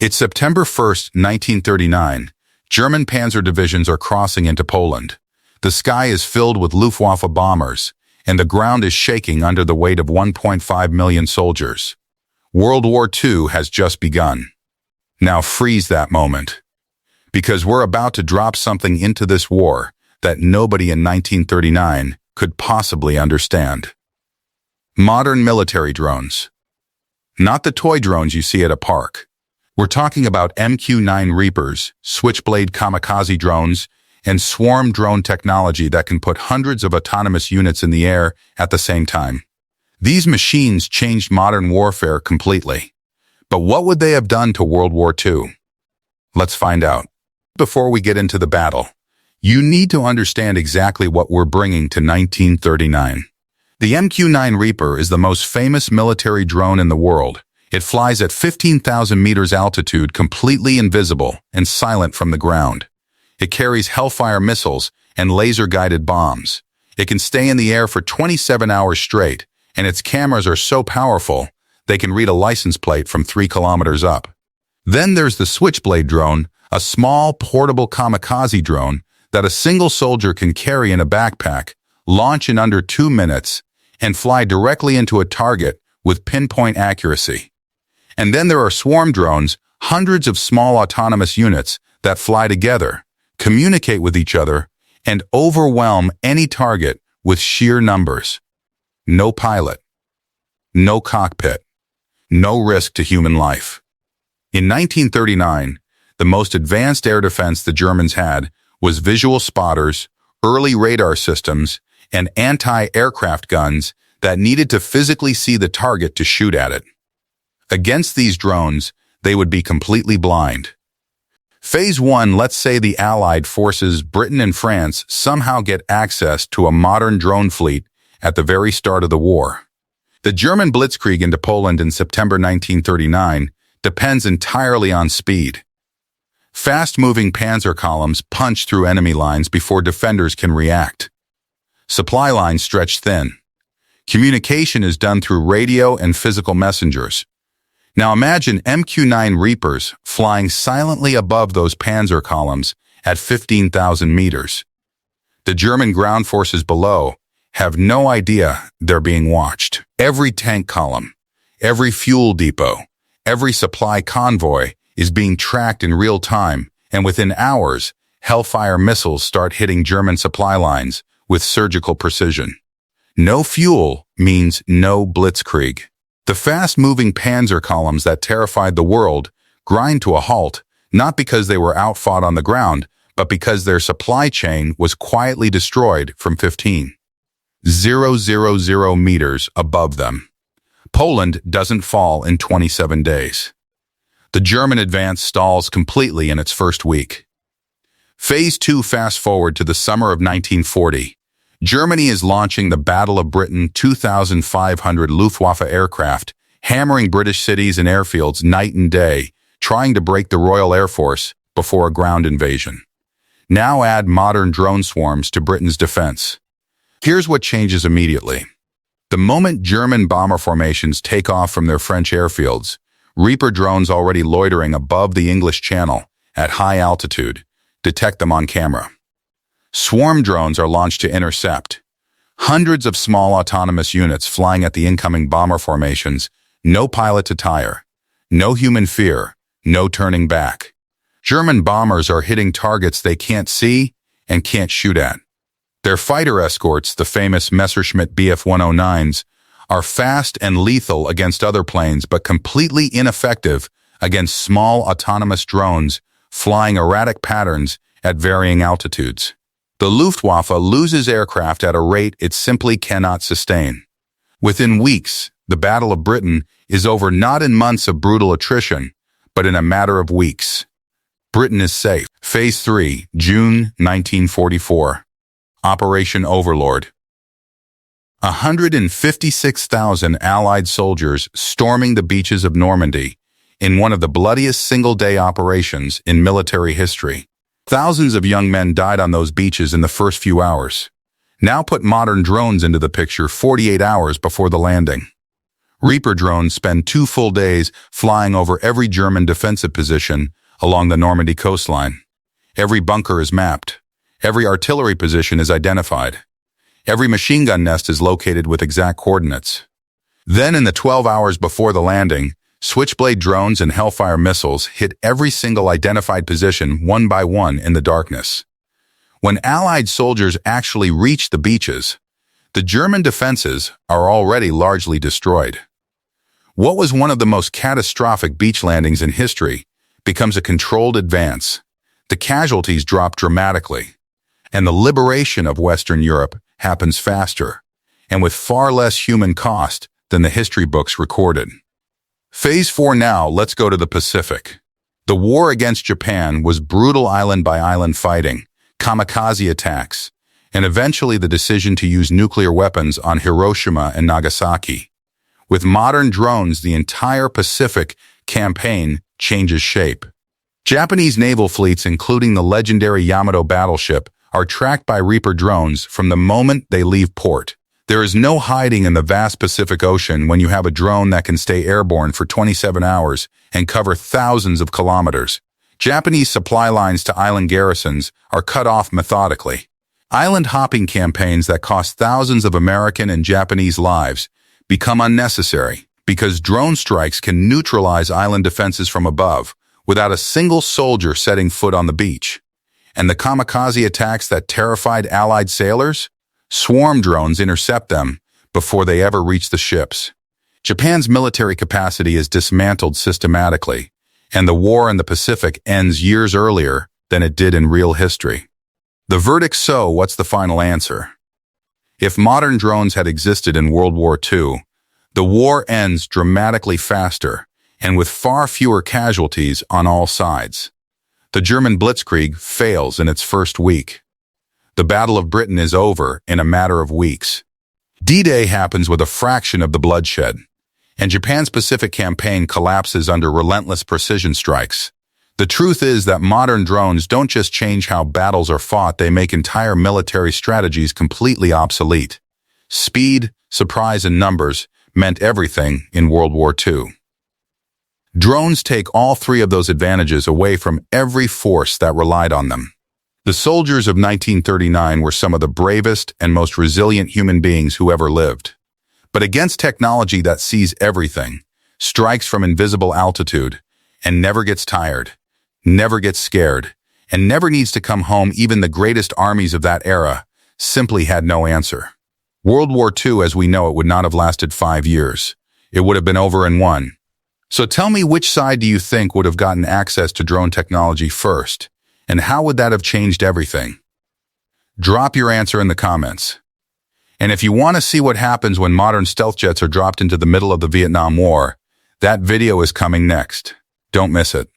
It's September 1st, 1939. German panzer divisions are crossing into Poland. The sky is filled with Luftwaffe bombers, and the ground is shaking under the weight of 1.5 million soldiers. World War II has just begun. Now freeze that moment, because we're about to drop something into this war that nobody in 1939 could possibly understand. Modern military drones. Not the toy drones you see at a park. We're talking about MQ-9 Reapers, Switchblade Kamikaze drones, and swarm drone technology that can put hundreds of autonomous units in the air at the same time. These machines changed modern warfare completely. But what would they have done to World War II? Let's find out. Before we get into the battle, you need to understand exactly what we're bringing to 1939. The MQ-9 Reaper is the most famous military drone in the world. It flies at 15,000 meters altitude, completely invisible and silent from the ground. It carries Hellfire missiles and laser-guided bombs. It can stay in the air for 27 hours straight, and its cameras are so powerful, they can read a license plate from 3 kilometers up. Then there's the Switchblade drone, a small, portable kamikaze drone that a single soldier can carry in a backpack, launch in under 2 minutes, and fly directly into a target with pinpoint accuracy. And then there are swarm drones, hundreds of small autonomous units that fly together, communicate with each other, and overwhelm any target with sheer numbers. No pilot, no cockpit, no risk to human life. In 1939, the most advanced air defense the Germans had was visual spotters, early radar systems, and anti-aircraft guns that needed to physically see the target to shoot at it. Against these drones, they would be completely blind. Phase 1, let's say the Allied forces, Britain and France, somehow get access to a modern drone fleet at the very start of the war. The German Blitzkrieg into Poland in September 1939 depends entirely on speed. Fast-moving panzer columns punch through enemy lines before defenders can react. Supply lines stretch thin. Communication is done through radio and physical messengers. Now imagine MQ-9 Reapers flying silently above those panzer columns at 15,000 meters. The German ground forces below have no idea they're being watched. Every tank column, every fuel depot, every supply convoy is being tracked in real time, and within hours, Hellfire missiles start hitting German supply lines with surgical precision. No fuel means no Blitzkrieg. The fast-moving panzer columns that terrified the world grind to a halt, not because they were outfought on the ground, but because their supply chain was quietly destroyed from 15,000 meters above them. Poland doesn't fall in 27 days. The German advance stalls completely in its first week. Phase 2, fast forward to the summer of 1940. Germany is launching the Battle of Britain 2,500 Luftwaffe aircraft, hammering British cities and airfields night and day, trying to break the Royal Air Force before a ground invasion. Now add modern drone swarms to Britain's defense. Here's what changes immediately. The moment German bomber formations take off from their French airfields, Reaper drones already loitering above the English Channel at high altitude detect them on camera. Swarm drones are launched to intercept. Hundreds of small autonomous units flying at the incoming bomber formations, no pilot to tire, no human fear, no turning back. German bombers are hitting targets they can't see and can't shoot at. Their fighter escorts, the famous Messerschmitt Bf-109s, are fast and lethal against other planes but completely ineffective against small autonomous drones flying erratic patterns at varying altitudes. The Luftwaffe loses aircraft at a rate it simply cannot sustain. Within weeks, the Battle of Britain is over, not in months of brutal attrition, but in a matter of weeks. Britain is safe. Phase 3, June 1944. Operation Overlord. 156,000 Allied soldiers storming the beaches of Normandy in one of the bloodiest single-day operations in military history. Thousands of young men died on those beaches in the first few hours. Now put modern drones into the picture 48 hours before the landing. Reaper drones spend 2 full days flying over every German defensive position along the Normandy coastline. Every bunker is mapped. Every artillery position is identified. Every machine gun nest is located with exact coordinates. Then, in the 12 hours before the landing, Switchblade drones and Hellfire missiles hit every single identified position one by one in the darkness. When Allied soldiers actually reach the beaches, the German defenses are already largely destroyed. What was one of the most catastrophic beach landings in history becomes a controlled advance. The casualties drop dramatically, and the liberation of Western Europe happens faster, and with far less human cost than the history books recorded. Phase 4 now, let's go to the Pacific. The war against Japan was brutal island-by-island fighting, kamikaze attacks, and eventually the decision to use nuclear weapons on Hiroshima and Nagasaki. With modern drones, the entire Pacific campaign changes shape. Japanese naval fleets, including the legendary Yamato battleship, are tracked by Reaper drones from the moment they leave port. There is no hiding in the vast Pacific Ocean when you have a drone that can stay airborne for 27 hours and cover thousands of kilometers. Japanese supply lines to island garrisons are cut off methodically. Island hopping campaigns that cost thousands of American and Japanese lives become unnecessary because drone strikes can neutralize island defenses from above without a single soldier setting foot on the beach. And the kamikaze attacks that terrified Allied sailors? Swarm drones intercept them before they ever reach the ships. Japan's military capacity is dismantled systematically, and the war in the Pacific ends years earlier than it did in real history. The verdict, so what's the final answer? If modern drones had existed in World War II, the war ends dramatically faster and with far fewer casualties on all sides. The German Blitzkrieg fails in its first week. The Battle of Britain is over in a matter of weeks. D-Day happens with a fraction of the bloodshed, and Japan's Pacific campaign collapses under relentless precision strikes. The truth is that modern drones don't just change how battles are fought, they make entire military strategies completely obsolete. Speed, surprise, and numbers meant everything in World War II. Drones take all three of those advantages away from every force that relied on them. The soldiers of 1939 were some of the bravest and most resilient human beings who ever lived. But against technology that sees everything, strikes from invisible altitude, and never gets tired, never gets scared, and never needs to come home, even the greatest armies of that era simply had no answer. World War II, as we know it, would not have lasted 5 years. It would have been over in one. So tell me, which side do you think would have gotten access to drone technology first? And how would that have changed everything? Drop your answer in the comments. And if you want to see what happens when modern stealth jets are dropped into the middle of the Vietnam War, that video is coming next. Don't miss it.